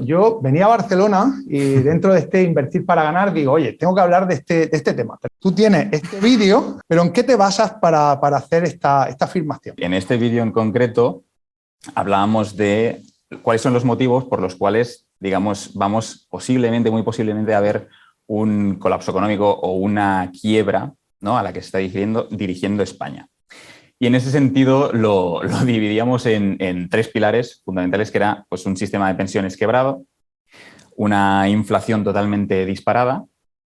yo venía a Barcelona y dentro de este Invertir para Ganar digo, oye, tengo que hablar de este tema. Tú tienes este vídeo, pero ¿en qué te basas para hacer esta afirmación? En este vídeo en concreto hablábamos de cuáles son los motivos por los cuales, digamos, vamos posiblemente, muy posiblemente, a ver un colapso económico o una quiebra, ¿no?, a la que se está dirigiendo España. Y en ese sentido lo dividíamos en tres pilares fundamentales, que era pues, un sistema de pensiones quebrado, una inflación totalmente disparada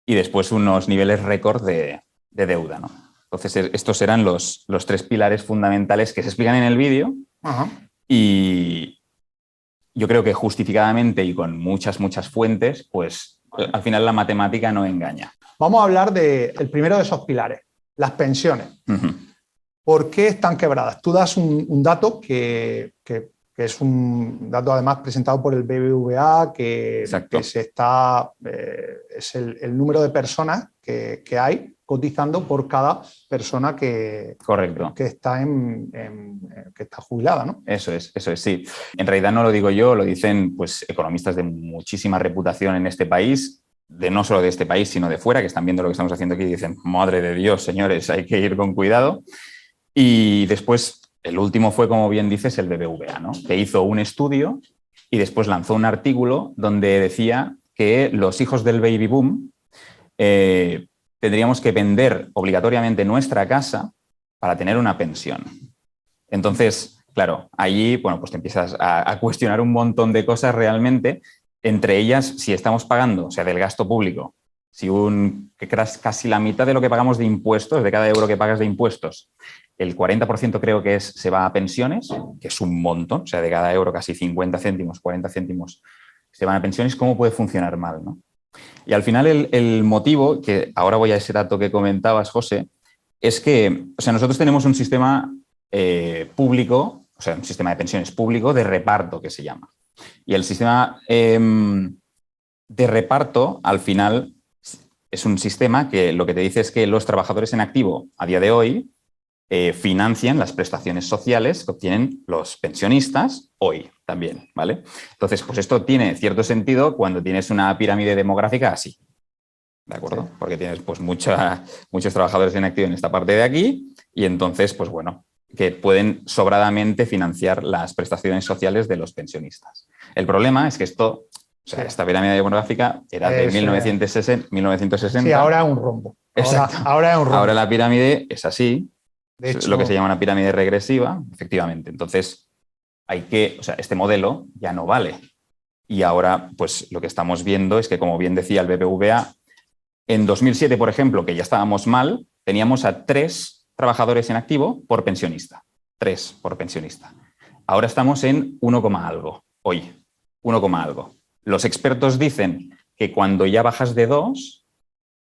y después unos niveles récord de deuda, ¿no? Entonces, estos eran los tres pilares fundamentales que se explican en el vídeo. Ajá. Y yo creo que justificadamente y con muchas fuentes, pues al final la matemática no engaña. Vamos a hablar del primero de esos pilares, las pensiones. Uh-huh. ¿Por qué están quebradas? Tú das un dato que es un dato además presentado por el BBVA, que es el número de personas que hay cotizando por cada persona que está que está jubilada, ¿no? Eso es, sí. En realidad no lo digo yo, lo dicen pues, economistas de muchísima reputación en este país, no solo de este país, sino de fuera, que están viendo lo que estamos haciendo aquí y dicen, madre de Dios, señores, hay que ir con cuidado. Y después, el último fue, como bien dices, el BBVA, ¿no?, que hizo un estudio y después lanzó un artículo donde decía que los hijos del baby boom tendríamos que vender obligatoriamente nuestra casa para tener una pensión. Entonces, claro, allí bueno, pues te empiezas a cuestionar un montón de cosas realmente, entre ellas si estamos pagando, o sea, del gasto público, si casi la mitad de lo que pagamos de impuestos, de cada euro que pagas de impuestos, el 40% creo que se va a pensiones, que es un montón, o sea, de cada euro casi 50 céntimos, 40 céntimos se van a pensiones, ¿cómo puede funcionar mal, ¿no? Y al final el motivo, que ahora voy a ese dato que comentabas, José, es que o sea, nosotros tenemos un sistema público, o sea, un sistema de pensiones público de reparto que se llama. Y el sistema de reparto, al final, es un sistema que lo que te dice es que los trabajadores en activo a día de hoy financian las prestaciones sociales que obtienen los pensionistas hoy también, ¿vale? Entonces, pues esto tiene cierto sentido cuando tienes una pirámide demográfica así, ¿de acuerdo? Sí. Porque tienes pues muchos trabajadores en activo en esta parte de aquí y entonces, pues bueno, que pueden sobradamente financiar las prestaciones sociales de los pensionistas. El problema es que esto, o sea, esta pirámide demográfica era de 1960. Sí, ahora es un rombo. Exacto. Ahora es un rombo. Ahora la pirámide es así. De hecho, lo que se llama una pirámide regresiva, efectivamente. Entonces, este modelo ya no vale. Y ahora, pues lo que estamos viendo es que, como bien decía el BBVA, en 2007, por ejemplo, que ya estábamos mal, teníamos a 3 trabajadores en activo por pensionista. 3 por pensionista. Ahora estamos en 1, algo. Hoy, 1, algo. Los expertos dicen que cuando ya bajas de 2,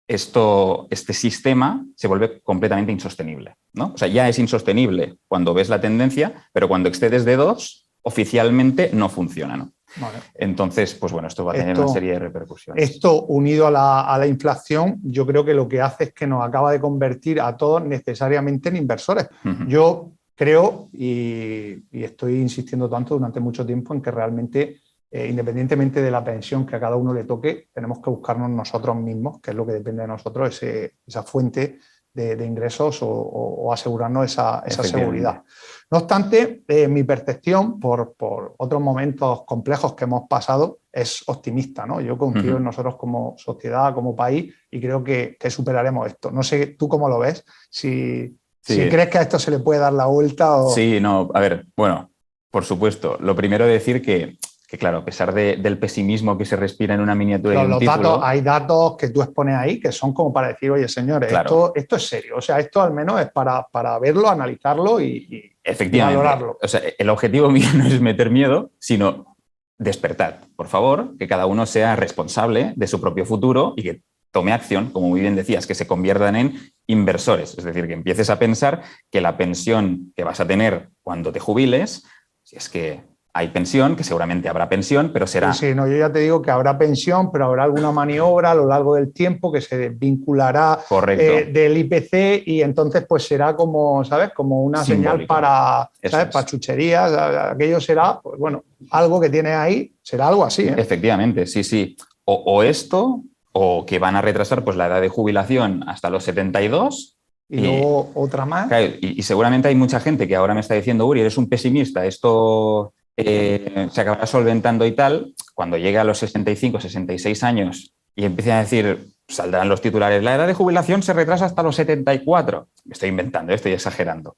este sistema se vuelve completamente insostenible, ¿no? O sea, ya es insostenible cuando ves la tendencia, pero cuando excedes de 2, oficialmente no funciona, ¿no? Vale. Entonces, pues bueno, esto va a tener una serie de repercusiones. Esto, unido a la inflación, yo creo que lo que hace es que nos acaba de convertir a todos necesariamente en inversores. Uh-huh. Yo creo, y estoy insistiendo tanto durante mucho tiempo, en que realmente independientemente de la pensión que a cada uno le toque, tenemos que buscarnos nosotros mismos, que es lo que depende de nosotros, esa fuente de ingresos o asegurarnos esa seguridad. No obstante, mi percepción, por otros momentos complejos que hemos pasado, es optimista, ¿no? Yo confío en nosotros como sociedad, como país, y creo que superaremos esto. No sé, ¿tú cómo lo ves? Si crees que a esto se le puede dar la vuelta o... Sí, no, a ver, bueno, por supuesto. Lo primero decir que claro, a pesar del pesimismo que se respira en una miniatura y un título... Hay datos que tú expones ahí que son como para decir, oye, señores, claro, esto es serio. O sea, esto al menos es para verlo, analizarlo y valorarlo. O sea, el objetivo mío no es meter miedo, sino despertar. Por favor, que cada uno sea responsable de su propio futuro y que tome acción, como muy bien decías, que se conviertan en inversores. Es decir, que empieces a pensar que la pensión que vas a tener cuando te jubiles, si es que hay pensión, que seguramente habrá pensión, pero será... Sí, no, yo ya te digo que habrá pensión, pero habrá alguna maniobra a lo largo del tiempo que se vinculará del IPC y entonces pues será como, ¿sabes? Como una señal para, ¿sabes? Para chucherías, aquello será, pues bueno, algo que tiene ahí, será algo así, ¿eh? Efectivamente, sí, sí. O esto, o que van a retrasar pues la edad de jubilación hasta los 72. Y luego otra más. Claro, y seguramente hay mucha gente que ahora me está diciendo, Uri, eres un pesimista, esto se acabará solventando y tal. Cuando llegue a los 65, 66 años y empiecen a decir, saldrán los titulares, la edad de jubilación se retrasa hasta los 74. Me estoy inventando, estoy exagerando.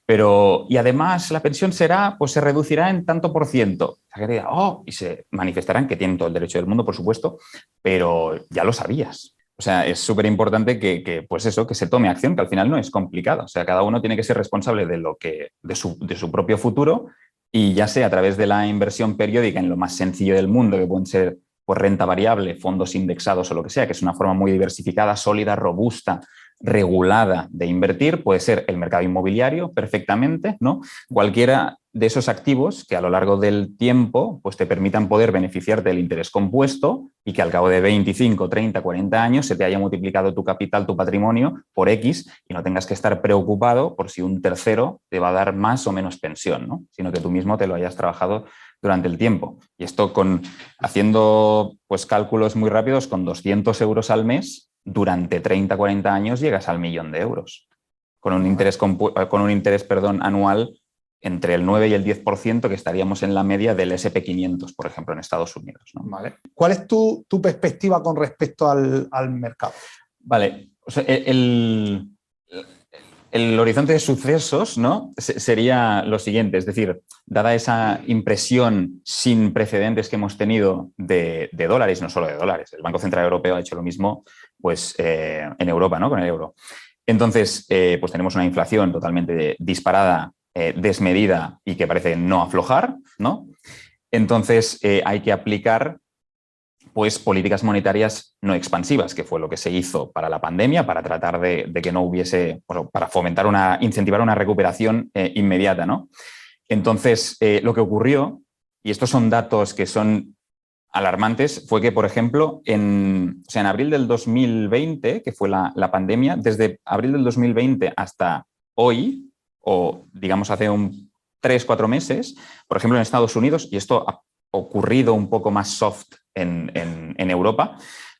Pero, y además la pensión será, pues se reducirá en tanto por ciento. O sea, que diga, y se manifestarán, que tienen todo el derecho del mundo, por supuesto, pero ya lo sabías. O sea, es súper importante pues eso, que se tome acción, que al final no es complicado. O sea, cada uno tiene que ser responsable de su propio futuro, y ya sea a través de la inversión periódica en lo más sencillo del mundo, que pueden ser pues, renta variable, fondos indexados o lo que sea, que es una forma muy diversificada, sólida, robusta, regulada de invertir. Puede ser el mercado inmobiliario perfectamente, ¿no? Cualquiera de esos activos que a lo largo del tiempo pues te permitan poder beneficiarte del interés compuesto y que al cabo de 25, 30, 40 años se te haya multiplicado tu capital, tu patrimonio por X y no tengas que estar preocupado por si un tercero te va a dar más o menos pensión, ¿no? Sino que tú mismo te lo hayas trabajado durante el tiempo. Y esto haciendo pues, cálculos muy rápidos, con 200 euros al mes, durante 30, 40 años llegas al 1.000.000 de euros. Con un interés, anual entre el 9 y el 10%, que estaríamos en la media del S&P 500, por ejemplo, en Estados Unidos, ¿no? Vale. ¿Cuál es tu perspectiva con respecto al mercado? Vale. O sea, el horizonte de sucesos, ¿no? Sería lo siguiente, es decir, dada esa impresión sin precedentes que hemos tenido de dólares, no solo de dólares, el Banco Central Europeo ha hecho lo mismo pues, en Europa, ¿no? Con el euro. Entonces, pues tenemos una inflación totalmente disparada, desmedida y que parece no aflojar, ¿no? Entonces, hay que aplicar pues políticas monetarias no expansivas, que fue lo que se hizo para la pandemia, para tratar de que no hubiese, bueno, para incentivar una recuperación inmediata, ¿no? Entonces, lo que ocurrió, y estos son datos que son alarmantes, fue que, por ejemplo, en abril del 2020, que fue la pandemia, desde abril del 2020 hasta hoy, o digamos hace 3-4 meses, por ejemplo, en Estados Unidos, y esto ha ocurrido un poco más soft en Europa,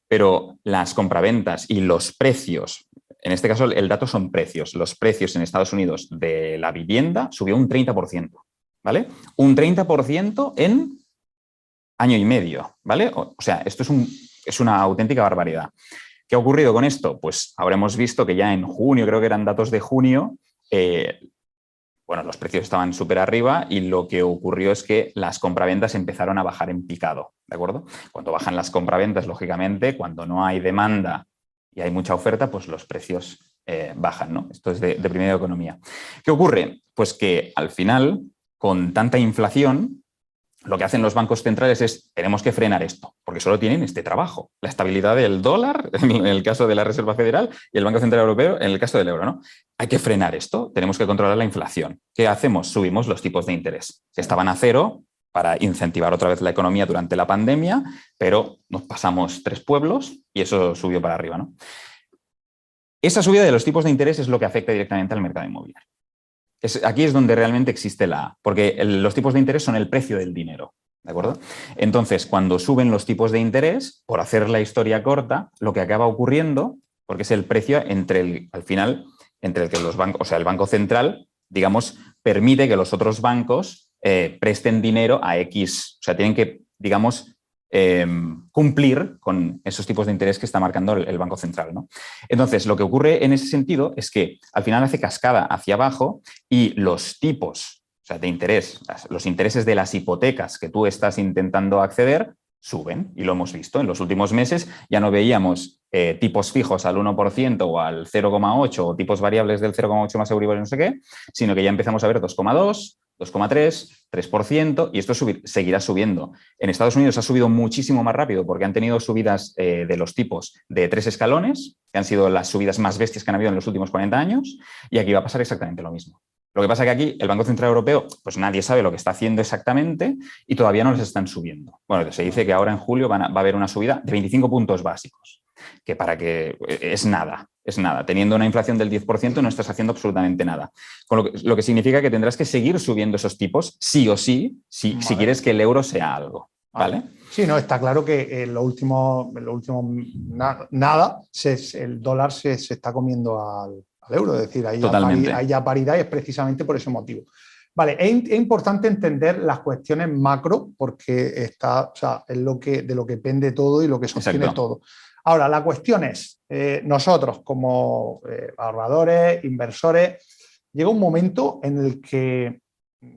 pero las compraventas y los precios, en este caso el dato son precios, los precios en Estados Unidos de la vivienda subió un 30%, ¿vale? Un 30% en año y medio, ¿vale? O sea, esto es una auténtica barbaridad. ¿Qué ha ocurrido con esto? Pues habremos visto que ya en junio, creo que eran datos de junio, bueno, los precios estaban súper arriba y lo que ocurrió es que las compraventas empezaron a bajar en picado, ¿de acuerdo? Cuando bajan las compraventas, lógicamente, cuando no hay demanda y hay mucha oferta, pues los precios bajan, ¿no? Esto es de primera economía. ¿Qué ocurre? Pues que al final, con tanta inflación, lo que hacen los bancos centrales es, tenemos que frenar esto, porque solo tienen este trabajo, la estabilidad del dólar, en el caso de la Reserva Federal, y el Banco Central Europeo, en el caso del euro, ¿no? Hay que frenar esto, tenemos que controlar la inflación. ¿Qué hacemos? Subimos los tipos de interés, que estaban a cero para incentivar otra vez la economía durante la pandemia, pero nos pasamos 3 pueblos y eso subió para arriba, ¿no? Esa subida de los tipos de interés es lo que afecta directamente al mercado inmobiliario. Aquí es donde realmente existe la A, porque los tipos de interés son el precio del dinero, ¿de acuerdo? Entonces, cuando suben los tipos de interés, por hacer la historia corta, lo que acaba ocurriendo, porque es el precio al final, entre el que los bancos, o sea, el Banco Central, digamos, permite que los otros bancos presten dinero a X, o sea, tienen que, digamos, cumplir con esos tipos de interés que está marcando el Banco Central, ¿no? Entonces, lo que ocurre en ese sentido es que al final hace cascada hacia abajo y los tipos, o sea, de interés, los intereses de las hipotecas que tú estás intentando acceder, suben, y lo hemos visto en los últimos meses. Ya no veíamos tipos fijos al 1% o al 0,8 o tipos variables del 0,8 más Euribor y no sé qué, sino que ya empezamos a ver 2,2, 2,3, 3%, y esto seguirá subiendo. En Estados Unidos ha subido muchísimo más rápido porque han tenido subidas de los tipos de 3 escalones, que han sido las subidas más bestias que han habido en los últimos 40 años, y aquí va a pasar exactamente lo mismo. Lo que pasa es que aquí el Banco Central Europeo, pues nadie sabe lo que está haciendo exactamente y todavía no les están subiendo. Bueno, se dice que ahora en julio va a haber una subida de 25 puntos básicos, que es nada. Teniendo una inflación del 10% no estás haciendo absolutamente nada. Con lo que significa que tendrás que seguir subiendo esos tipos sí o sí, si quieres que el euro sea algo. ¿Vale? Sí, no, está claro que en lo último nada, el dólar se está comiendo al euro, es decir, hay ya paridad y es precisamente por ese motivo. Vale, es importante entender las cuestiones macro porque es de lo que depende todo y lo que sostiene todo. Ahora, la cuestión es, nosotros como ahorradores, inversores, llega un momento en el que,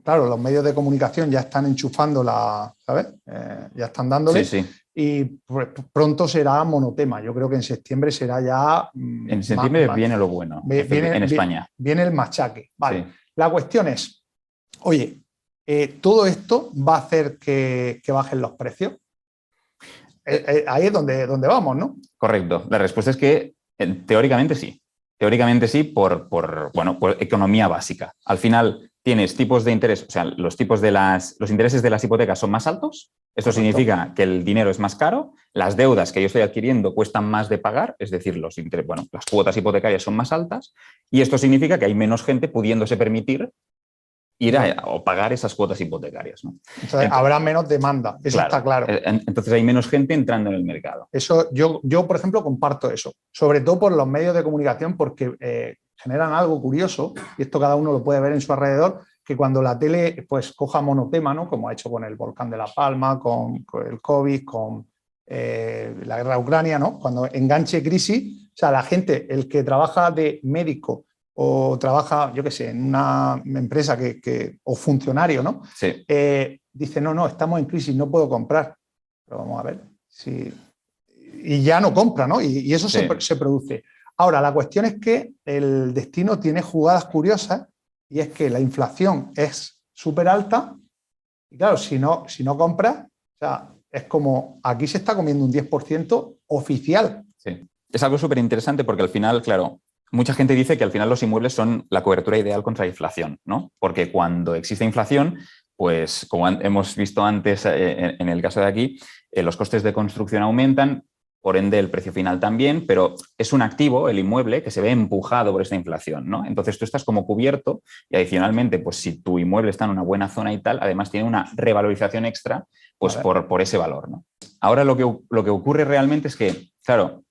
claro, los medios de comunicación ya están enchufando ¿sabes? Ya están dándole. Sí. Y pronto será monotema. Yo creo que en septiembre será ya... En septiembre viene lo bueno en España. Viene el machaque. Vale. Sí. La cuestión es, oye, ¿todo esto va a hacer que bajen los precios? Ahí es donde vamos, ¿no? Correcto. La respuesta es que teóricamente sí. Teóricamente sí por economía básica. Al final tienes tipos de interés, o sea, los intereses de las hipotecas son más altos. Esto significa que el dinero es más caro, las deudas que yo estoy adquiriendo cuestan más de pagar, es decir, las cuotas hipotecarias son más altas, y esto significa que hay menos gente pudiéndose permitir ir o pagar esas cuotas hipotecarias, ¿no? Entonces, habrá menos demanda, eso está claro. Entonces hay menos gente entrando en el mercado. Eso, yo, por ejemplo, comparto eso, sobre todo por los medios de comunicación, porque generan algo curioso, y esto cada uno lo puede ver en su alrededor, que cuando la tele pues coja monotema, ¿no? Como ha hecho con el volcán de La Palma, con el COVID, con la guerra de Ucrania, ¿no? Cuando enganche crisis, o sea, la gente, el que trabaja de médico o trabaja, yo qué sé, en una empresa o funcionario, ¿no? Sí. Dice, no, estamos en crisis, no puedo comprar. Pero vamos a ver, y ya no compra, ¿no? Y eso se produce. Ahora, la cuestión es que el destino tiene jugadas curiosas y es que la inflación es súper alta y claro, si no compras, o sea, es como aquí se está comiendo un 10% oficial. Sí. Es algo súper interesante porque al final, claro, mucha gente dice que al final los inmuebles son la cobertura ideal contra la inflación, ¿no? Porque cuando existe inflación, pues como hemos visto antes en el caso de aquí, los costes de construcción aumentan, por ende el precio final también, pero es un activo, el inmueble, que se ve empujado por esta inflación, ¿no? Entonces tú estás como cubierto y adicionalmente, pues si tu inmueble está en una buena zona y tal, además tiene una revalorización extra, pues por ese valor, ¿no? Ahora lo que ocurre realmente es que, claro,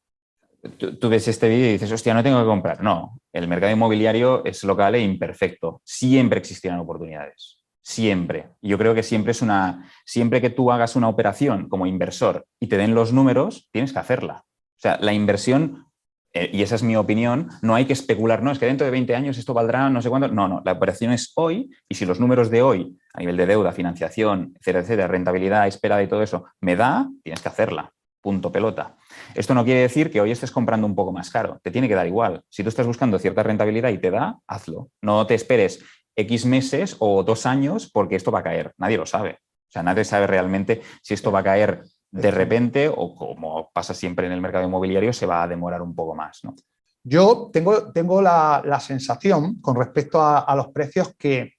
tú ves este vídeo y dices, hostia, no tengo que comprar. No, el mercado inmobiliario es local e imperfecto. Siempre existirán oportunidades. Siempre. Yo creo que siempre que tú hagas una operación como inversor y te den los números, tienes que hacerla. O sea, la inversión, y esa es mi opinión, no hay que especular, no, es que dentro de 20 años esto valdrá no sé cuánto. No, la operación es hoy y si los números de hoy, a nivel de deuda, financiación, etcétera, rentabilidad esperada y todo eso, me da, tienes que hacerla. Punto pelota. Esto no quiere decir que hoy estés comprando un poco más caro. Te tiene que dar igual. Si tú estás buscando cierta rentabilidad y te da, hazlo. No te esperes X meses o 2 años porque esto va a caer. Nadie lo sabe. O sea, nadie sabe realmente si esto va a caer de repente o, como pasa siempre en el mercado inmobiliario, se va a demorar un poco más, ¿no? Yo tengo la sensación con respecto a los precios que,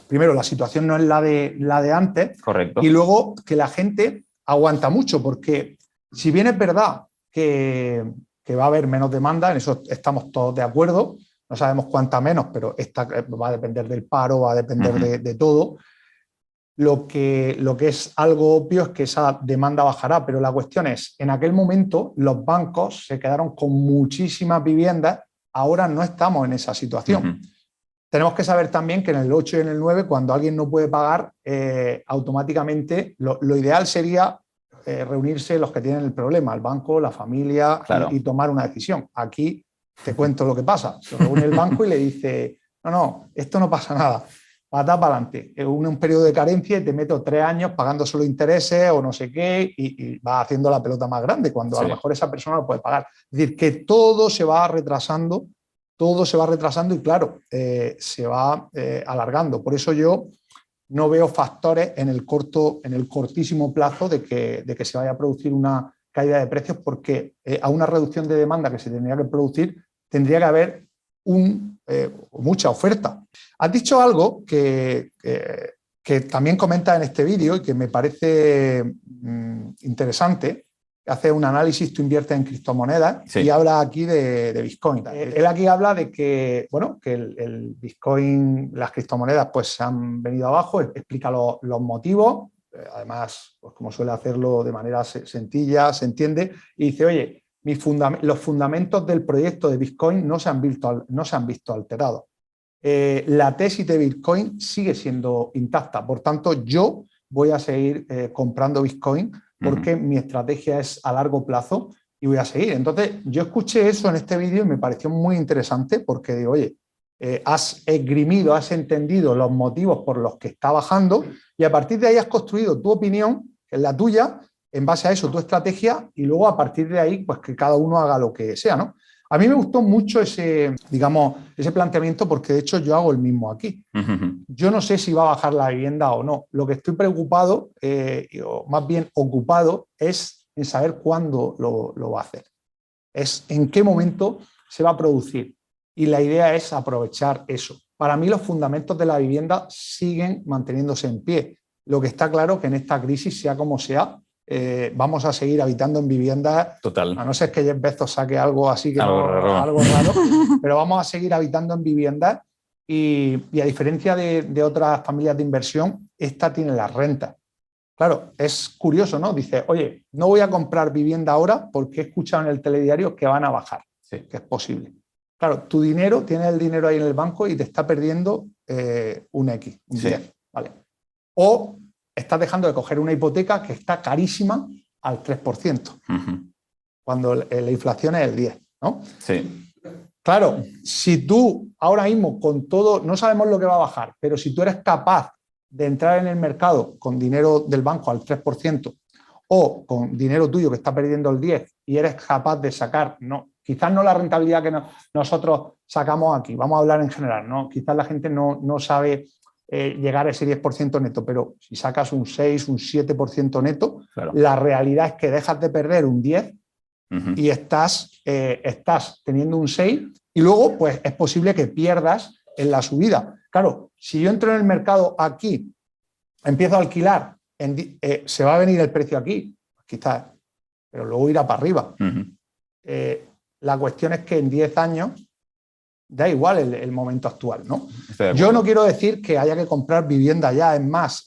primero, la situación no es la de antes. Correcto. Y luego que la gente aguanta mucho porque si bien es verdad que va a haber menos demanda, en eso estamos todos de acuerdo, no sabemos cuánta menos, pero esta va a depender del paro, va a depender de todo. Lo que es algo obvio es que esa demanda bajará, pero la cuestión es, en aquel momento los bancos se quedaron con muchísimas viviendas, ahora no estamos en esa situación. Tenemos que saber también que en el 8 y en el 9, cuando alguien no puede pagar, automáticamente lo ideal sería reunirse los que tienen el problema, el banco, la familia, claro, y tomar una decisión. Aquí te cuento lo que pasa. Se reúne el banco y le dice, no, esto no pasa nada, pata para adelante. Es un periodo de carencia y te meto 3 años pagando solo intereses o no sé qué y vas haciendo la pelota más grande cuando a lo mejor esa persona no puede pagar. Es decir, que todo se va retrasando y claro, se va alargando. Por eso yo no veo factores en el cortísimo plazo de que se vaya a producir una caída de precios porque a una reducción de demanda que se tendría que producir tendría que haber un mucha oferta. Has dicho algo que también comenta en este vídeo y que me parece interesante. Hace un análisis, tú inviertes en criptomonedas, sí, y habla aquí de Bitcoin. Él aquí habla de que, bueno, que el Bitcoin, las criptomonedas, pues se han venido abajo, explica los motivos, además, pues como suele hacerlo de manera sencilla, se entiende, y dice, oye, los fundamentos del proyecto de Bitcoin no se han visto alterados. La tesis de Bitcoin sigue siendo intacta, por tanto, yo voy a seguir comprando Bitcoin porque mi estrategia es a largo plazo y voy a seguir. Entonces, yo escuché eso en este vídeo y me pareció muy interesante porque digo, oye, has esgrimido, has entendido los motivos por los que está bajando y a partir de ahí has construido tu opinión, que es la tuya, en base a eso tu estrategia y luego a partir de ahí, pues que cada uno haga lo que sea, ¿no? A mí me gustó mucho ese planteamiento porque de hecho yo hago el mismo aquí. Yo no sé si va a bajar la vivienda o no. Lo que estoy preocupado, o más bien ocupado, es en saber cuándo lo va a hacer. Es en qué momento se va a producir. Y la idea es aprovechar eso. Para mí los fundamentos de la vivienda siguen manteniéndose en pie. Lo que está claro es que en esta crisis, sea como sea, vamos a seguir habitando en viviendas. Total. A no ser que Jeff Bezos saque algo así, que algo raro, pero vamos a seguir habitando en viviendas y a diferencia de otras familias de inversión, esta tiene las rentas. Claro, es curioso, ¿no? Dice, oye, no voy a comprar vivienda ahora porque he escuchado en el telediario que van a bajar, sí, que es posible. Claro, tu dinero, tienes el dinero ahí en el banco y te está perdiendo un X, un 10, sí, ¿vale? O estás dejando de coger una hipoteca que está carísima al 3%, cuando la inflación es el 10%, ¿no? Sí. Claro, si tú ahora mismo con todo, no sabemos lo que va a bajar, pero si tú eres capaz de entrar en el mercado con dinero del banco al 3% o con dinero tuyo que está perdiendo el 10% y eres capaz de sacar, no, quizás no la rentabilidad que nosotros sacamos aquí, vamos a hablar en general, ¿no? Quizás la gente no sabe llegar a ese 10% neto, pero si sacas un 6, un 7% neto, claro, la realidad es que dejas de perder un 10 y estás teniendo un 6 y luego pues es posible que pierdas en la subida. Claro, si yo entro en el mercado aquí, empiezo a alquilar, se va a venir el precio aquí, quizás, pero luego irá para arriba. La cuestión es que en 10 años da igual el momento actual, ¿no? Yo no quiero decir que haya que comprar vivienda ya, es más,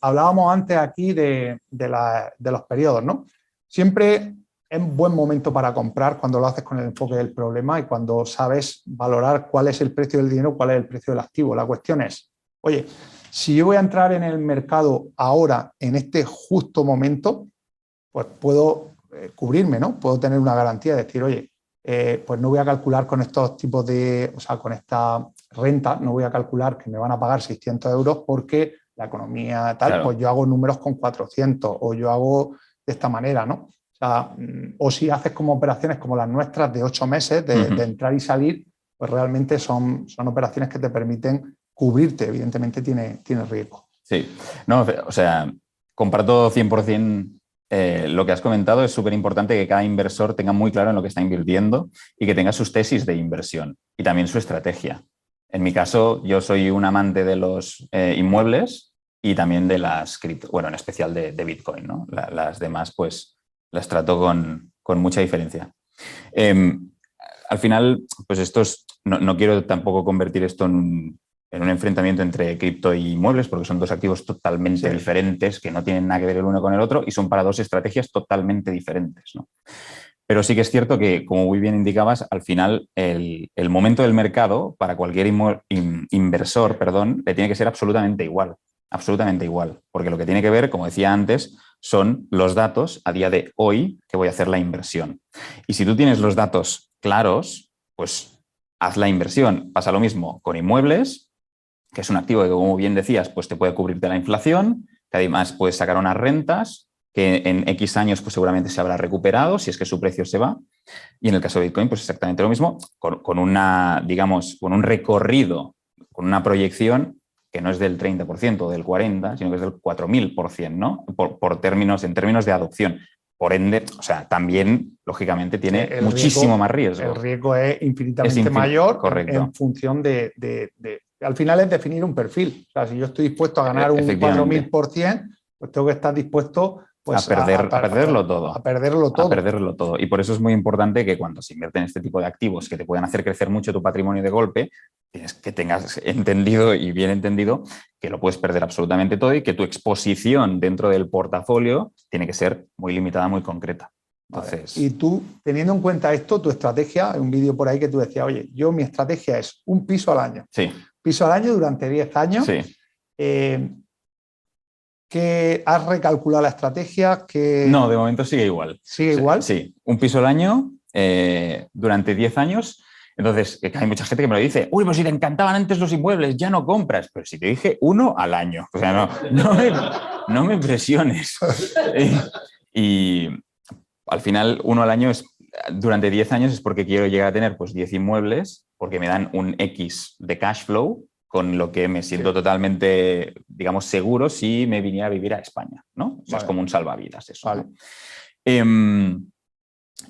hablábamos antes aquí de los periodos, ¿no? Siempre es un buen momento para comprar cuando lo haces con el enfoque del problema y cuando sabes valorar cuál es el precio del dinero, cuál es el precio del activo. La cuestión es, oye, si yo voy a entrar en el mercado ahora, en este justo momento, pues puedo cubrirme, ¿no? Puedo tener una garantía de decir, oye, pues no voy a calcular con estos tipos de, o sea, con esta renta, no voy a calcular que me van a pagar 600 euros porque la economía tal, claro, pues yo hago números con 400 o yo hago de esta manera, ¿no? O sea, o si haces como operaciones como las nuestras de 8 meses de entrar y salir, pues realmente son operaciones que te permiten cubrirte, evidentemente tiene riesgo. Sí, no, o sea, comparto 100% lo que has comentado. Es súper importante que cada inversor tenga muy claro en lo que está invirtiendo y que tenga sus tesis de inversión y también su estrategia. En mi caso, yo soy un amante de los inmuebles y también de las cripto, bueno, en especial de Bitcoin, ¿no? Las demás, pues, las trato con mucha diferencia. Al final, pues no quiero tampoco convertir esto en un enfrentamiento entre cripto y inmuebles, porque son dos activos totalmente diferentes, que no tienen nada que ver el uno con el otro y son para dos estrategias totalmente diferentes, ¿no? Pero sí que es cierto que, como muy bien indicabas, al final el momento del mercado para cualquier inversor, le tiene que ser absolutamente igual, porque lo que tiene que ver, como decía antes, son los datos a día de hoy que voy a hacer la inversión. Y si tú tienes los datos claros, pues haz la inversión. Pasa lo mismo con inmuebles, que es un activo que, como bien decías, pues te puede cubrir de la inflación, que además puedes sacar unas rentas que en X años pues seguramente se habrá recuperado si es que su precio se va. Y en el caso de Bitcoin, pues exactamente lo mismo, con un recorrido, con una proyección que no es del 30% o del 40%, sino que es del 4000%, ¿no? En términos de adopción. por ende, o sea, también, lógicamente, tiene muchísimo más riesgo. El riesgo es infinitamente mayor en función al final es definir un perfil. O sea, si yo estoy dispuesto a ganar un 4.000%, pues tengo que estar dispuesto pues, a perderlo todo. A perderlo todo. A perderlo todo. Y por eso es muy importante que cuando se invierte en este tipo de activos que te pueden hacer crecer mucho tu patrimonio de golpe, tienes que tengas entendido y bien entendido que lo puedes perder absolutamente todo y que tu exposición dentro del portafolio tiene que ser muy limitada, muy concreta. Entonces... Vale. Y tú, teniendo en cuenta esto, tu estrategia, hay un vídeo por ahí que tú decías, oye, mi estrategia es un piso al año. Sí. Piso al año durante 10 años. Sí. ¿Que has recalculado la estrategia? No, de momento sigue igual. ¿Sigue igual? Sí, un piso al año durante 10 años. Entonces, hay mucha gente que me lo dice, uy, pues si te encantaban antes los inmuebles, ya no compras. Pero si te dije uno al año, o sea, no me presiones. Y al final, uno al año durante 10 años es porque quiero llegar a tener pues 10 inmuebles, porque me dan un X de cash flow, con lo que me siento totalmente, digamos, seguro si me viniera a vivir a España, ¿no? O sea, es como un salvavidas eso. Vale. ¿No?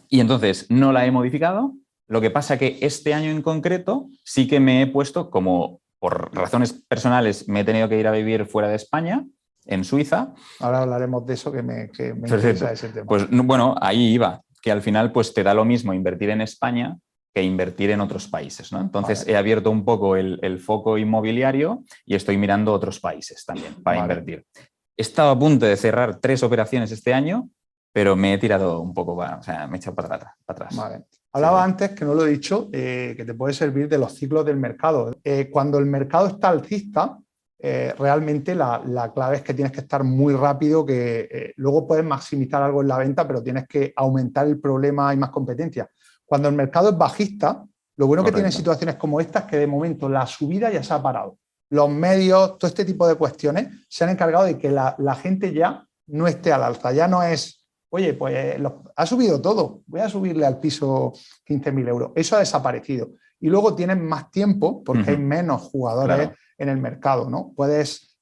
Y entonces no la he modificado. Lo que pasa que este año en concreto sí que me he puesto, como por razones personales me he tenido que ir a vivir fuera de España, en Suiza. Ahora hablaremos de eso, que me interesa ese tema. Pues bueno, ahí iba, que al final pues te da lo mismo invertir en España que invertir en otros países, ¿no? Entonces he abierto un poco el foco inmobiliario y estoy mirando otros países también para invertir. He estado a punto de cerrar 3 operaciones este año, pero me he tirado un poco, o sea, me he echado para atrás. Vale. Hablaba antes, que no lo he dicho, que te puede servir de los ciclos del mercado. Cuando el mercado está alcista, realmente la clave es que tienes que estar muy rápido, que luego puedes maximizar algo en la venta, pero tienes que aumentar el problema, hay más competencia. Cuando el mercado es bajista, lo bueno que tiene situaciones como estas es que de momento la subida ya se ha parado. Los medios, todo este tipo de cuestiones se han encargado de que la gente ya no esté al alza. Ya no es, oye, pues ha subido todo, voy a subirle al piso 15.000 euros. Eso ha desaparecido. Y luego tienen más tiempo porque hay menos jugadores en el mercado, ¿no? Puedes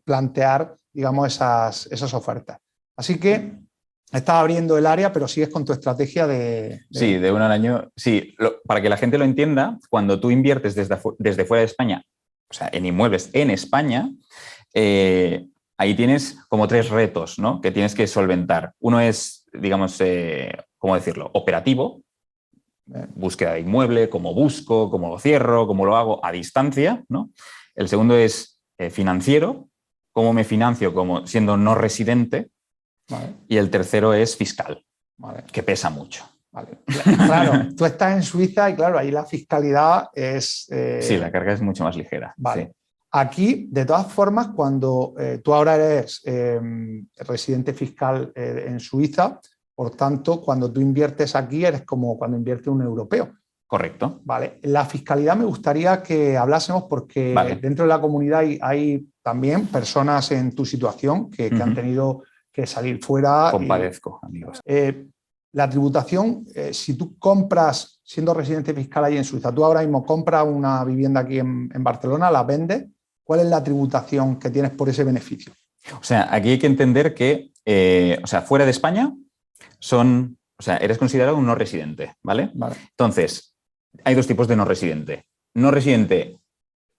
plantear, digamos, esas ofertas. Así que estás abriendo el área, pero sigues con tu estrategia de... Sí, de uno al año. Sí, para que la gente lo entienda, cuando tú inviertes desde fuera de España, o sea, en inmuebles en España, ahí tienes como 3 retos, ¿no?, que tienes que solventar. Uno es, digamos, ¿cómo decirlo?, operativo, búsqueda de inmueble, cómo busco, cómo lo cierro, cómo lo hago a distancia, ¿no? El segundo es financiero, cómo me financio como siendo no residente. Vale. Y el tercero es fiscal, que pesa mucho. Vale. Claro, tú estás en Suiza y claro, ahí la fiscalidad es... Sí, la carga es mucho más ligera. Vale. Sí. Aquí, de todas formas, cuando tú ahora eres residente fiscal en Suiza, por tanto, cuando tú inviertes aquí eres como cuando invierte un europeo. Correcto. Vale. La fiscalidad me gustaría que hablásemos porque dentro de la comunidad hay también personas en tu situación que han tenido que salir fuera. Compadezco, amigos. La tributación, si tú compras, siendo residente fiscal ahí en Suiza, tú ahora mismo compras una vivienda aquí en Barcelona, la vendes, ¿cuál es la tributación que tienes por ese beneficio? O sea, aquí hay que entender que, fuera de España eres considerado un no residente, ¿vale? Entonces, hay 2 tipos de no residente. No residente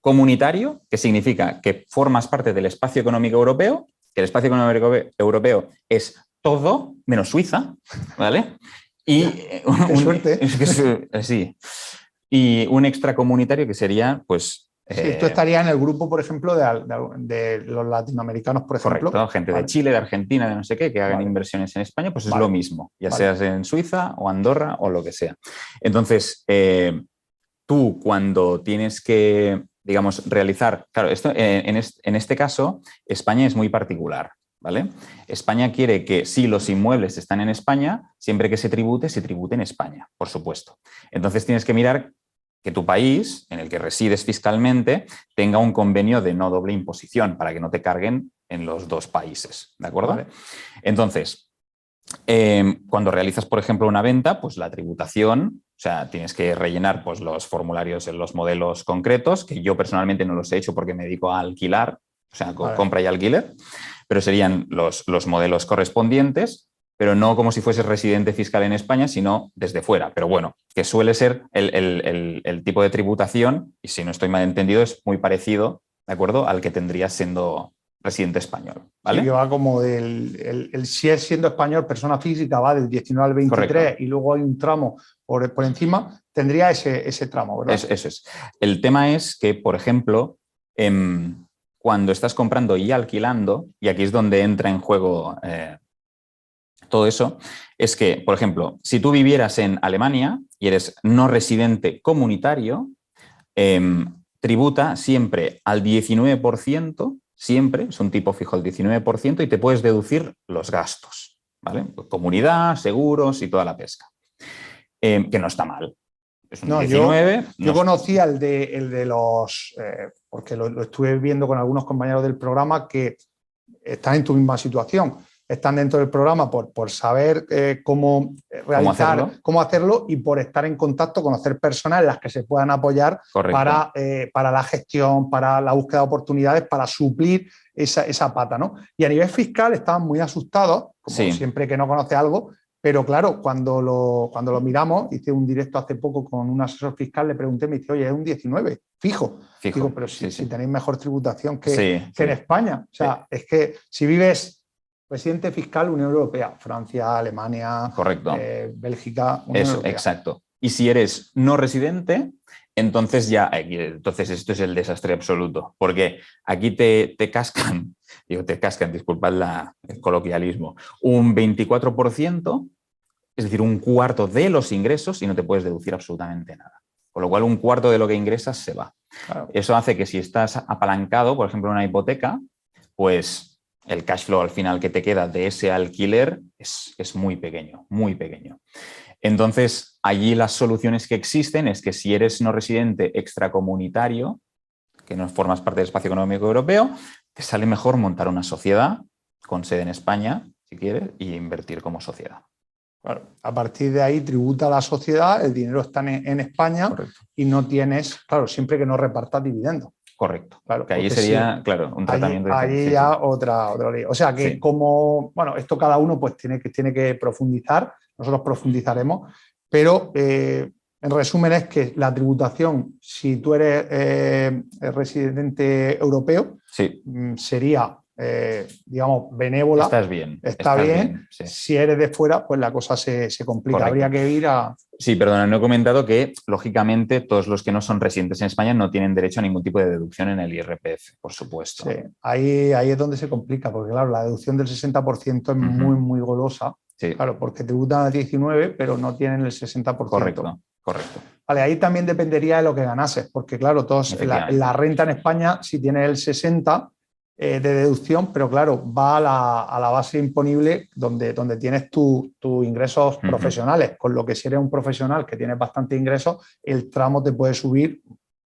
comunitario, que significa que formas parte del espacio económico europeo, que el espacio económico europeo es todo menos Suiza, ¿vale? Y qué suerte. Sí. Y un extracomunitario que sería, pues... Sí, tú estarías en el grupo, por ejemplo, de los latinoamericanos, por ejemplo. Correcto, gente de Chile, de Argentina, de no sé qué, que hagan inversiones en España, pues es lo mismo, ya seas en Suiza o Andorra o lo que sea. Entonces, tú cuando tienes que, digamos, realizar... Claro, esto en este caso, España es muy particular, ¿vale? España quiere que si los inmuebles están en España, siempre que se tribute en España, por supuesto. Entonces tienes que mirar que tu país, en el que resides fiscalmente, tenga un convenio de no doble imposición para que no te carguen en los 2 países, ¿de acuerdo? Vale. Entonces, cuando realizas, por ejemplo, una venta, pues la tributación, o sea, tienes que rellenar pues, los formularios en los modelos concretos, que yo personalmente no los he hecho porque me dedico a alquilar, o sea, compra y alquiler, pero serían los modelos correspondientes. pero no como si fueses residente fiscal en España, sino desde fuera. Pero bueno, que suele ser el tipo de tributación, y si no estoy mal entendido, es muy parecido, ¿de acuerdo?, al que tendrías siendo residente español, ¿vale? Sí, que va como si es siendo español, persona física, va del 19 al 23, correcto, y luego hay un tramo por encima, tendría ese tramo, ¿verdad? Eso es. El tema es que, por ejemplo, cuando estás comprando y alquilando, y aquí es donde entra en juego todo eso, es que, por ejemplo, si tú vivieras en Alemania y eres no residente comunitario, tributa siempre al 19%, siempre, es un tipo fijo al 19%, y te puedes deducir los gastos, ¿vale? Comunidad, seguros y toda la pesca. Que no está mal. Es un 19. Yo conocía el de los, porque lo estuve viendo con algunos compañeros del programa que están en tu misma situación. Están dentro del programa por saber cómo realizar, cómo hacerlo, y por estar en contacto, conocer personas en las que se puedan apoyar para la gestión, para la búsqueda de oportunidades, para suplir esa pata, ¿no? Y a nivel fiscal estaban muy asustados, como siempre que no conoce algo, pero claro, cuando lo miramos, hice un directo hace poco con un asesor fiscal, le pregunté, me dice, oye, es un 19, fijo. Digo, pero si tenéis mejor tributación que en España. O sea, es que si vives residente fiscal, Unión Europea, Francia, Alemania, Bélgica, Unión Europea. Exacto. Y si eres no residente, entonces esto es el desastre absoluto, porque aquí te cascan, disculpad el coloquialismo, un 24%, es decir, un cuarto de los ingresos, y no te puedes deducir absolutamente nada. Con lo cual, un cuarto de lo que ingresas se va. Claro. Eso hace que si estás apalancado, por ejemplo, en una hipoteca, pues el cash flow al final que te queda de ese alquiler es muy pequeño, muy pequeño. Entonces, allí las soluciones que existen es que si eres no residente extracomunitario, que no formas parte del espacio económico europeo, te sale mejor montar una sociedad con sede en España, si quieres, y invertir como sociedad. Claro, a partir de ahí tributa la sociedad, el dinero está en España. Correcto. Y no tienes, claro, siempre que no repartas dividendos. Correcto. Claro, que ahí sería, un tratamiento diferente. Ahí ya otra ley. O sea que bueno, esto cada uno pues tiene que profundizar, nosotros profundizaremos, pero en resumen es que la tributación, si tú eres residente europeo, sería, digamos, benévola. Estás bien. Está bien. Sí. Si eres de fuera, pues la cosa se complica. Correcto. Habría que ir a... Sí, perdona, no he comentado que, lógicamente, todos los que no son residentes en España no tienen derecho a ningún tipo de deducción en el IRPF, por supuesto. Sí, ahí es donde se complica, porque claro, la deducción del 60% es muy, muy golosa. Sí. Claro, porque tributan al 19%, pero no tienen el 60%. Correcto. Vale, ahí también dependería de lo que ganases, porque claro, la renta en España, si tienes el 60% de deducción, pero claro, va a la base imponible donde tienes tus ingresos profesionales, con lo que si eres un profesional que tienes bastante ingresos, el tramo te puede subir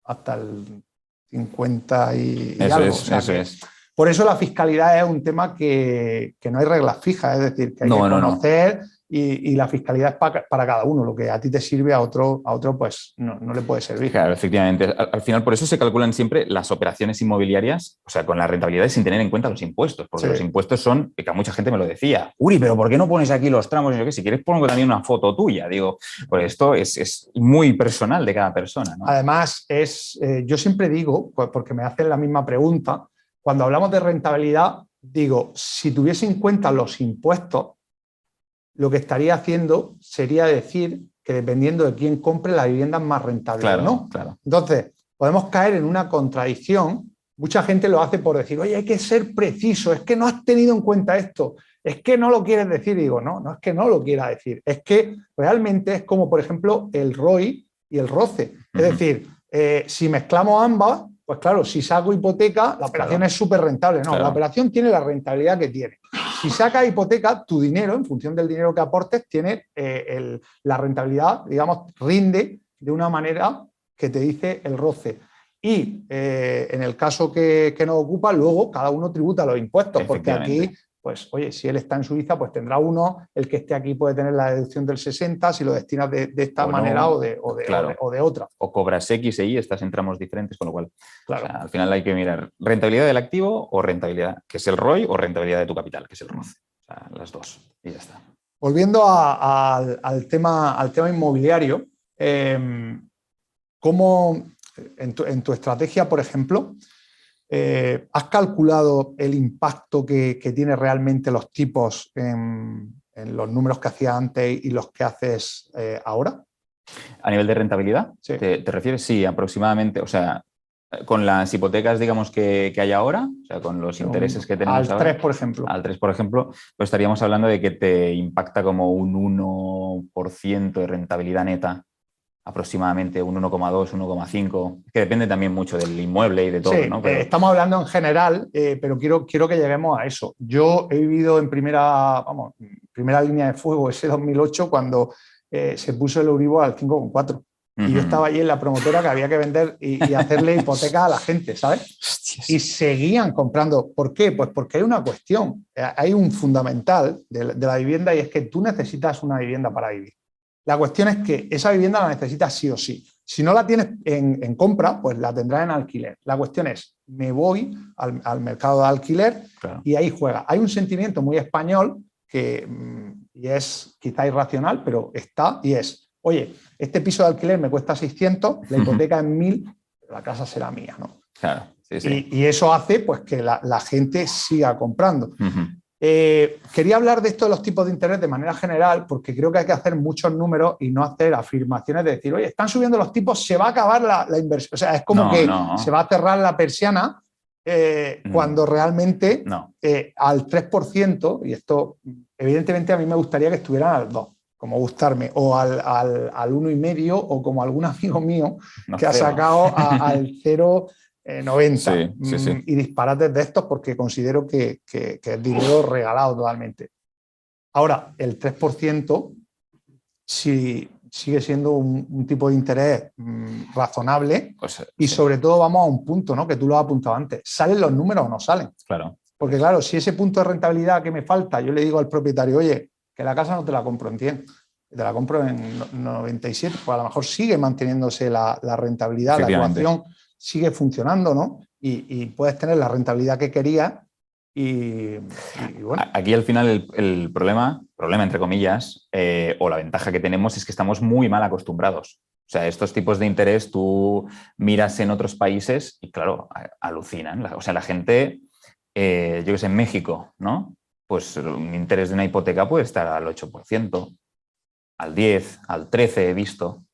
hasta el 50 y algo. Eso es. Por eso la fiscalidad es un tema que no hay reglas fijas, es decir, que hay que conocer. Y la fiscalidad es para cada uno. Lo que a ti te sirve a otro pues no le puede servir. Claro, efectivamente. Al final, por eso se calculan siempre las operaciones inmobiliarias, o sea, con las rentabilidades sin tener en cuenta los impuestos, porque los impuestos son, que mucha gente me lo decía, Uri, pero ¿por qué no pones aquí los tramos? Yo, si quieres pongo también una foto tuya. Digo, pues esto es muy personal de cada persona, ¿no? Además, yo siempre digo, pues porque me hacen la misma pregunta, cuando hablamos de rentabilidad, digo, si tuviese en cuenta los impuestos, lo que estaría haciendo sería decir que dependiendo de quién compre, la vivienda es más rentable o no. Claro. Entonces, podemos caer en una contradicción. Mucha gente lo hace por decir, oye, hay que ser preciso, es que no has tenido en cuenta esto, es que no lo quieres decir. Y digo, no es que no lo quiera decir, es que realmente es como, por ejemplo, el ROI y el ROCE. Es decir, si mezclamos ambas, pues claro, si saco hipoteca, la operación es súper rentable. No, la operación tiene la rentabilidad que tiene. Si sacas hipoteca, tu dinero, en función del dinero que aportes, tiene la rentabilidad, digamos, rinde de una manera que te dice el ROCE. Y en el caso que nos ocupa, luego cada uno tributa los impuestos, porque aquí, pues, oye, si él está en Suiza, pues tendrá uno, el que esté aquí puede tener la deducción del 60%, si lo destinas de esta manera o de otra. O cobras X e Y, estás en tramos diferentes, con lo cual, o sea, al final hay que mirar rentabilidad del activo o rentabilidad, que es el ROI, o rentabilidad de tu capital, que es el ROCE. O sea, las dos, y ya está. volviendo al tema inmobiliario, ¿cómo en tu estrategia, por ejemplo, has calculado el impacto que tiene realmente los tipos en los números que hacías antes y los que haces ahora? ¿A nivel de rentabilidad? Sí. ¿Te refieres? Sí, aproximadamente. O sea, con las hipotecas, digamos, que hay ahora, o sea, con los intereses que tenemos al ahora. 3, por ejemplo. Al 3, por ejemplo, pues estaríamos hablando de que te impacta como un 1% de rentabilidad neta, aproximadamente un 1,2, 1,5, que depende también mucho del inmueble y de todo, Sí, ¿no? Pero... estamos hablando en general, pero quiero que lleguemos a eso. Yo he vivido en primera línea de fuego ese 2008 cuando se puso el Euribor al 5,4. Y yo estaba allí en la promotora que había que vender y hacerle hipoteca a la gente, ¿sabes? Hostias. Y seguían comprando. ¿Por qué? Pues porque hay una cuestión, hay un fundamental de la vivienda y es que tú necesitas una vivienda para vivir. La cuestión es que esa vivienda la necesitas sí o sí. Si no la tienes en compra, pues la tendrás en alquiler. La cuestión es, me voy al mercado de alquiler, claro, y ahí juega. Hay un sentimiento muy español que y es quizá irracional, pero está, y es, oye, este piso de alquiler me cuesta 600, la hipoteca es 1.000, la casa será mía, ¿no? Claro, sí, sí. Y eso hace pues, que la gente siga comprando. Quería hablar de esto de los tipos de interés de manera general porque creo que hay que hacer muchos números y no hacer afirmaciones de decir, oye, están subiendo los tipos, se va a acabar la inversión. O sea, es como se va a cerrar la persiana cuando realmente al 3%, y esto evidentemente a mí me gustaría que estuvieran al 2%, como gustarme, o al 1,5%, o como algún amigo mío que ha sacado al 0,90 y disparates de estos porque considero que es dinero regalado totalmente. Ahora, el 3% sí, sigue siendo un tipo de interés razonable, pues, y sobre todo vamos a un punto, ¿no? Que tú lo has apuntado antes. ¿Salen los números o no salen? Claro. Porque claro, si ese punto de rentabilidad que me falta, yo le digo al propietario, oye, que la casa no te la compro en 100, te la compro en 97, pues a lo mejor sigue manteniéndose la rentabilidad, la ecuación sigue funcionando, ¿no? Y puedes tener la rentabilidad que querías y bueno. Aquí al final el problema entre comillas, o la ventaja que tenemos es que estamos muy mal acostumbrados. O sea, estos tipos de interés tú miras en otros países y claro, alucinan. O sea, la gente, yo que sé, en México, ¿no? Pues un interés de una hipoteca puede estar al 8%, al 10%, al 13% he visto.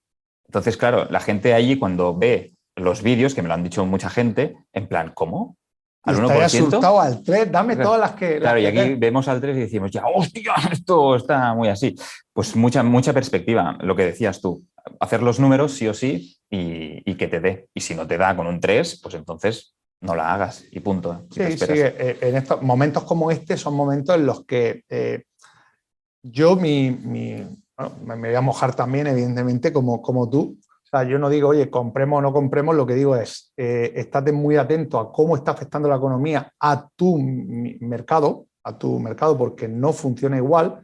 Entonces, claro, la gente allí cuando ve los vídeos, que me lo han dicho mucha gente, en plan, ¿cómo? ¿Al 1%? Está asustado al 3%, dame todas las que... Claro, y aquí vemos al 3% y decimos, ya, hostia, esto está muy así. Pues mucha perspectiva, lo que decías tú. Hacer los números sí o sí y que te dé. Y si no te da con un 3, pues entonces no la hagas y punto. Sí, en estos momentos como este son momentos en los que yo bueno, me voy a mojar también, evidentemente, como tú. O sea, yo no digo, oye, compremos o no compremos, lo que digo es, estate muy atento a cómo está afectando la economía a tu mercado, porque no funciona igual.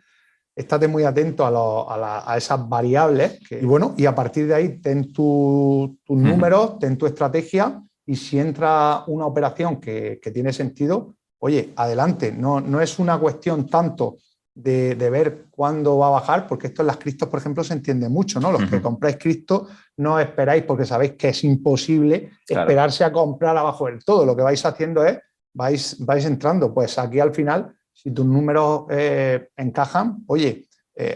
Estate muy atento a esas variables y bueno, y a partir de ahí ten tus números, ten tu estrategia y si entra una operación que tiene sentido, oye, adelante. No es una cuestión tanto de ver cuándo va a bajar, porque esto en las criptos, por ejemplo, se entiende mucho, ¿no? Los que compráis cripto no esperáis porque sabéis que es imposible esperarse a comprar abajo del todo. Lo que vais haciendo es, vais entrando. Pues aquí al final, si tus números encajan, oye,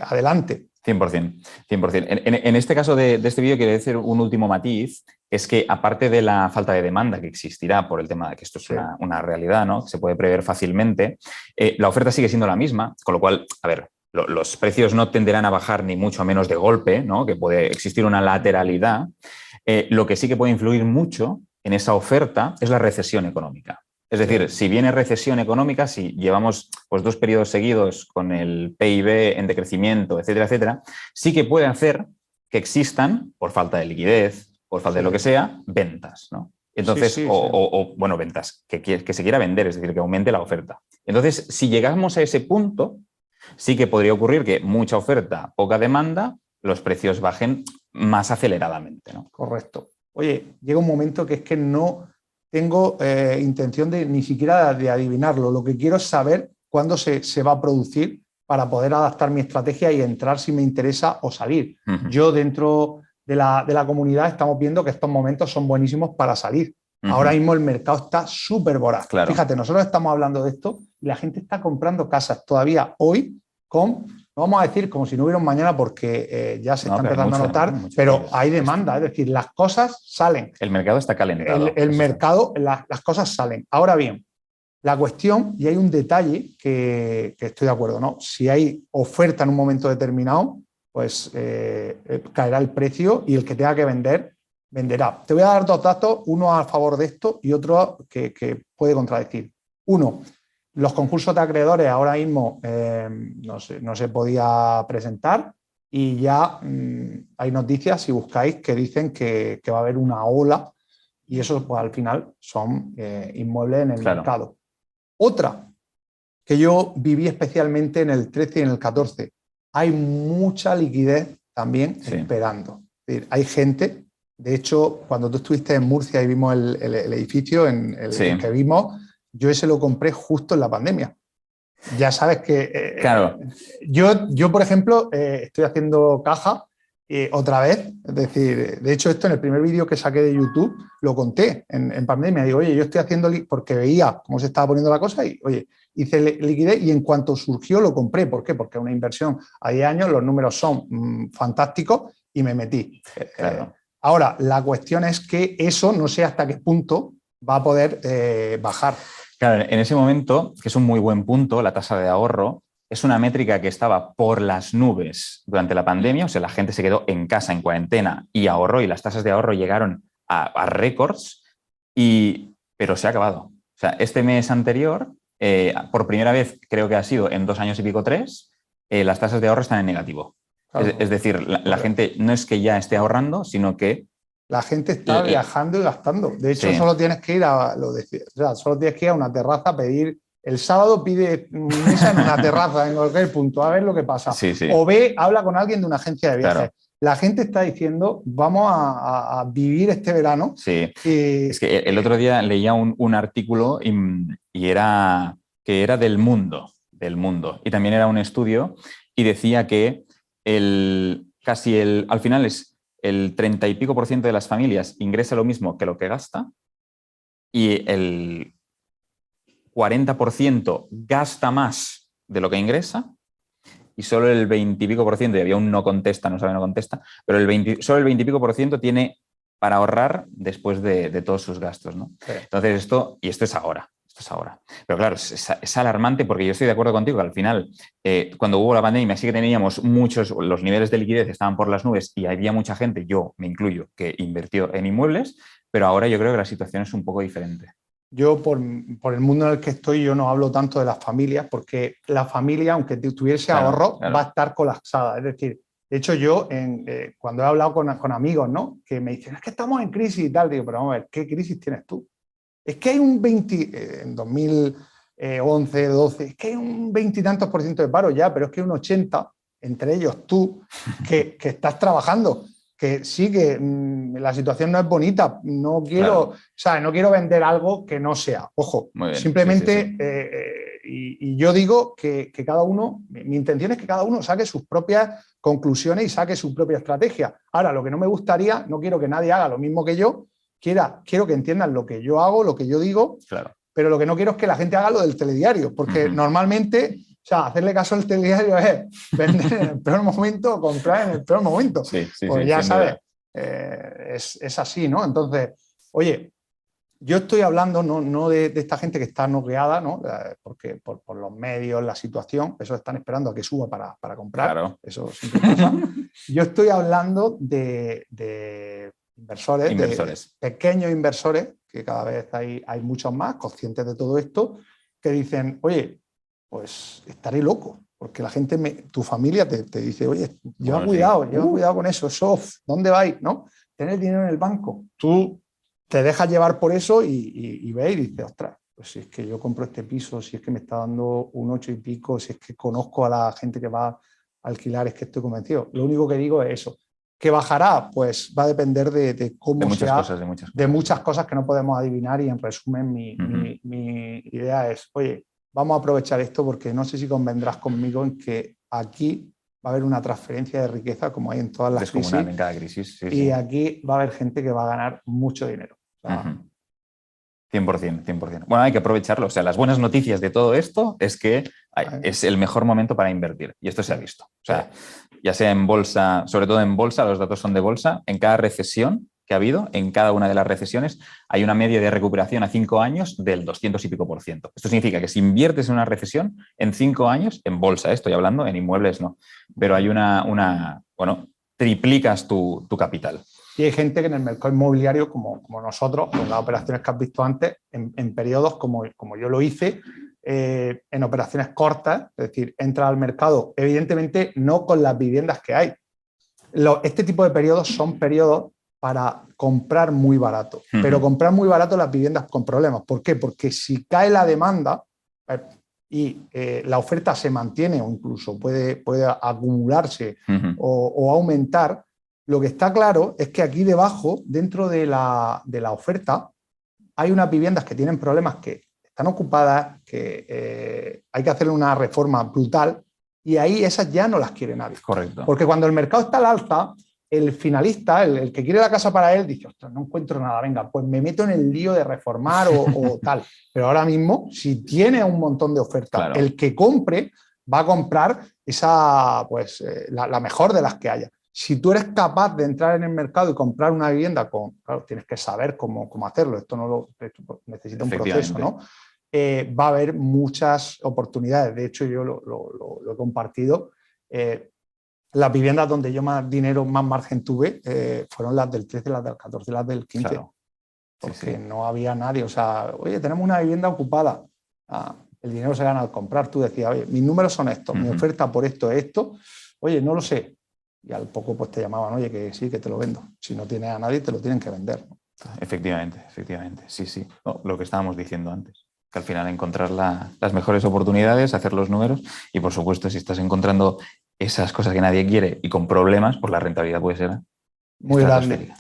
adelante. 100%. En este caso de este vídeo quiero decir un último matiz, es que aparte de la falta de demanda que existirá por el tema de que esto es una realidad, ¿no? Que se puede prever fácilmente, la oferta sigue siendo la misma, con lo cual, a ver, los precios no tenderán a bajar ni mucho menos de golpe, ¿no? Que puede existir una lateralidad. Lo que sí que puede influir mucho en esa oferta es la recesión económica. Es decir, si viene recesión económica, si llevamos pues, 2 periodos seguidos con el PIB en decrecimiento, etcétera, etcétera, sí que puede hacer que existan, por falta de liquidez, por falta de lo que sea, ventas, ¿no? Entonces, bueno, ventas, que se quiera vender, es decir, que aumente la oferta. Entonces, si llegamos a ese punto, sí que podría ocurrir que mucha oferta, poca demanda, los precios bajen más aceleradamente, ¿no? Correcto. Oye, llega un momento que es que no tengo intención ni siquiera de adivinarlo. Lo que quiero es saber cuándo se va a producir para poder adaptar mi estrategia y entrar si me interesa o salir. Yo dentro de la comunidad estamos viendo que estos momentos son buenísimos para salir. Ahora mismo el mercado está súper voraz. Claro. Fíjate, nosotros estamos hablando de esto y la gente está comprando casas todavía hoy con, no vamos a decir como si no hubiera un mañana porque ya se está empezando a notar, pero hay demanda, es decir, las cosas salen. El mercado está calentado. El mercado, las cosas salen. Ahora bien, la cuestión, y hay un detalle que estoy de acuerdo, ¿no? Si hay oferta en un momento determinado, pues caerá el precio y el que tenga que vender, venderá. Te voy a dar dos datos, uno a favor de esto y otro que puede contradecir. Uno, los concursos de acreedores ahora mismo no se podía presentar y ya hay noticias, si buscáis, que dicen que va a haber una ola y eso pues, al final son inmuebles en el mercado. Otra, que yo viví especialmente en el 13 y en el 14, hay mucha liquidez también esperando. Es decir, hay gente, de hecho, cuando tú estuviste en Murcia y vimos el edificio en el que vimos, yo ese lo compré justo en la pandemia. Ya sabes que claro. Yo, por ejemplo, estoy haciendo caja otra vez. Es decir, de hecho, esto en el primer vídeo que saqué de YouTube lo conté en pandemia. Digo, oye, yo estoy haciendo, porque veía cómo se estaba poniendo la cosa y, oye, hice liquidez y en cuanto surgió lo compré. ¿Por qué? Porque es una inversión a 10 años, los números son fantásticos y me metí. Claro. Ahora, la cuestión es que eso no sé hasta qué punto va a poder bajar. Claro, en ese momento, que es un muy buen punto, la tasa de ahorro es una métrica que estaba por las nubes durante la pandemia, o sea, la gente se quedó en casa, en cuarentena, y ahorró, y las tasas de ahorro llegaron a récords, pero se ha acabado. O sea, este mes anterior, por primera vez, creo que ha sido en 2 años y pico, 3, las tasas de ahorro están en negativo. Claro. Es decir, la gente no es que ya esté ahorrando, sino que la gente está viajando y gastando. De hecho, solo tienes que ir solo tienes que ir a una terraza a pedir. El sábado pide mesa en una terraza, en cualquier punto, a ver lo que pasa. O habla con alguien de una agencia de viajes. Claro. La gente está diciendo, vamos a vivir este verano. Sí. Es que el otro día leía un artículo y era que era del mundo. Y también era un estudio y decía que al final es el 30 y pico % de las familias ingresa lo mismo que lo que gasta y el 40% gasta más de lo que ingresa y solo el 20 y pico %, y había un no contesta, no sabe no contesta, pero solo el 20 y pico % tiene para ahorrar después de todos sus gastos, ¿no? Sí. Entonces esto es ahora. Pero claro, es alarmante porque yo estoy de acuerdo contigo que al final, cuando hubo la pandemia, sí que teníamos los niveles de liquidez estaban por las nubes y había mucha gente, yo me incluyo, que invirtió en inmuebles, pero ahora yo creo que la situación es un poco diferente. Yo, por el mundo en el que estoy, yo no hablo tanto de las familias porque la familia, aunque tuviese ahorro, va a estar colapsada. Es decir, de hecho yo, cuando he hablado con amigos, ¿no?, que me dicen, es que estamos en crisis y tal, digo, pero vamos a ver, ¿qué crisis tienes tú? Es que hay un 20, en 2011, 12, es que hay un 20 y tantos % de paro ya, pero es que hay un 80, entre ellos tú, que estás trabajando, que sí que la situación no es bonita, no quiero, no quiero vender algo que no sea, ojo, simplemente, y yo digo que cada uno, mi intención es que cada uno saque sus propias conclusiones y saque su propia estrategia. Ahora, lo que no me gustaría, no quiero que nadie haga lo mismo que yo, quiero que entiendan lo que yo hago, lo que yo digo, pero lo que no quiero es que la gente haga lo del telediario, porque normalmente, hacerle caso al telediario es vender en el peor momento o comprar en el peor momento. Pues ya sabes, es así, ¿no? Entonces, oye, yo estoy hablando no de esta gente que está noqueada, ¿no? Porque por los medios, la situación, eso están esperando a que suba para comprar, eso siempre pasa. Yo estoy hablando de inversores, de pequeños inversores, que cada vez hay muchos más conscientes de todo esto, que dicen, oye, pues estaré loco, porque la gente, tu familia te dice, oye, lleva cuidado con eso, ¿dónde vais? ¿No? Tener dinero en el banco. Tú te dejas llevar por eso y ves y dices, ostras, pues si es que yo compro este piso, si es que me está dando un 8 y pico, si es que conozco a la gente que va a alquilar, es que estoy convencido. Lo único que digo es eso. ¿Que bajará? Pues va a depender de cómo de muchas cosas que no podemos adivinar y en resumen mi idea es, oye, vamos a aprovechar esto porque no sé si convendrás conmigo en que aquí va a haber una transferencia de riqueza como hay en todas las crisis. En cada crisis. Sí, y sí. aquí va a haber gente que va a ganar mucho dinero. O sea, 100%, 100%. Bueno, hay que aprovecharlo. O sea, las buenas noticias de todo esto es que es el mejor momento para invertir. Y esto se ha visto. O sea, ya sea en bolsa, sobre todo en bolsa, los datos son de bolsa, en cada recesión que ha habido, en cada una de las recesiones, hay una media de recuperación a 5 años del 200 y pico %. Esto significa que si inviertes en una recesión, en 5 años, en bolsa, estoy hablando, en inmuebles no, pero hay triplicas tu capital. Y hay gente que en el mercado inmobiliario, como nosotros, con las operaciones que has visto antes, en periodos como yo lo hice, en operaciones cortas, es decir, entra al mercado, evidentemente no con las viviendas que hay. Este tipo de periodos son periodos para comprar muy barato, pero comprar muy barato las viviendas con problemas. ¿Por qué? Porque si cae la demanda y la oferta se mantiene o incluso puede acumularse o aumentar, lo que está claro es que aquí debajo, dentro de la oferta, hay unas viviendas que tienen problemas, que están ocupadas, que hay que hacerle una reforma brutal, y ahí esas ya no las quiere nadie. Correcto. Porque cuando el mercado está al alza, el finalista, el que quiere la casa para él, dice, ostras, no encuentro nada, venga, pues me meto en el lío de reformar o tal. Pero ahora mismo, si tiene un montón de ofertas, claro, el que compre va a comprar esa, pues, la mejor de las que haya. Si tú eres capaz de entrar en el mercado y comprar una vivienda, claro, tienes que saber cómo hacerlo, esto necesita un proceso, ¿no? Va a haber muchas oportunidades. De hecho, yo lo he compartido. Las viviendas donde yo más dinero, más margen tuve, fueron las del 13, las del 14, las del 15. Claro. Porque no había nadie. O sea, oye, tenemos una vivienda ocupada. El dinero se gana al comprar. Tú decías, oye, mis números son estos, mi oferta por esto es esto. Oye, no lo sé. Y al poco pues te llamaban, oye, que sí, que te lo vendo. Si no tienes a nadie, te lo tienen que vender, ¿no? Efectivamente. Sí. No, lo que estábamos diciendo antes, que al final encontrar las mejores oportunidades, hacer los números y, por supuesto, si estás encontrando esas cosas que nadie quiere y con problemas, pues la rentabilidad puede ser muy grande.